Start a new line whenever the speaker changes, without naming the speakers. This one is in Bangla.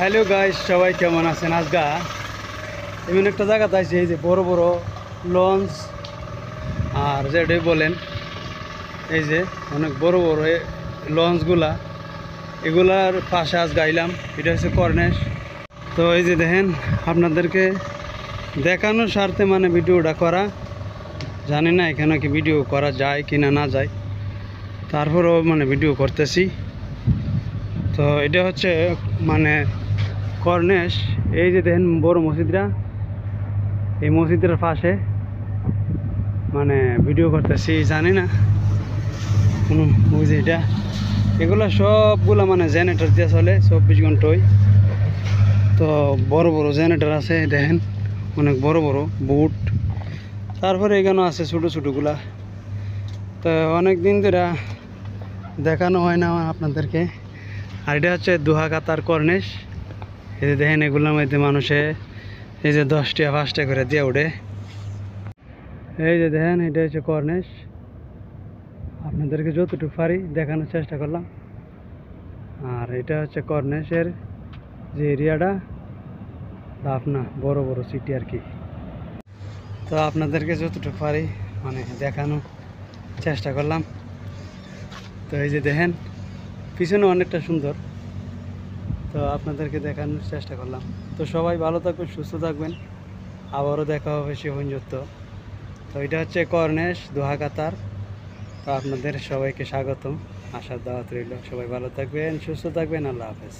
হ্যালো গাইস, সবাই কেমন আছেন? আজগা এমন একটা জায়গাতে আছে, এই যে বড় বড় লঞ্চ আর যেটাই বলেন, এই যে অনেক বড় বড় লঞ্চগুলা, এগুলার পাশে আজ গাইলাম। এটা হচ্ছে কর্নেশ। তো এই যে দেখেন, আপনাদেরকে দেখানোর স্বার্থে মানে ভিডিওটা করা। জানি না এখানে কি ভিডিও করা যায় কি না যায়, তারপরেও মানে ভিডিও করতেছি। তো এটা হচ্ছে মানে কর্নেশ। এই যে দেখেন বড় মসজিদটা, এই মসজিদের পাশে মানে ভিডিও করতেছি। জানি না কোনো এটা, এগুলো সবগুলো মানে জেনারেটর দিয়ে চলে 24 ঘন্টায়। তো বড় বড় জেনারেটর আছে, দেখেন অনেক বড় বড় বুট। তারপরে এখানে আছে ছোটো ছোটোগুলা। তো অনেক দিন ধরে দেখানো হয় না আপনাদেরকে। আর এটা হচ্ছে দোহা কাতার কর্নেশ। এই যে দেখেন, এগুলোর মধ্যে মানুষে এই যে 10 টাকা 5 টাকা করে দিয়ে ওঠে। এই যে দেখেন, এটা হচ্ছে কর্নেশ। আপনাদেরকে যতটুকু পারি দেখানোর চেষ্টা করলাম। আর এটা হচ্ছে কর্নেশের যে এরিয়াটা, আপনার বড় বড় সিটি আর কি। তো আপনাদেরকে যতটুকু পারি মানে দেখানোর চেষ্টা করলাম। তো এই যে দেখেন, পিছনে অনেকটা সুন্দর। তো আপনাদেরকে দেখানোর চেষ্টা করলাম। তো সবাই ভালো থাকবেন, সুস্থ থাকবেন। আবারও দেখা হবে শিবনযুক্ত। তো এটা হচ্ছে কর্নেশ, দোহা কাতার। তো আপনাদের সবাইকে স্বাগতম, আসার দাওয়াত রইল। সবাই ভালো থাকবেন, সুস্থ থাকবেন। আল্লাহ হাফেজ।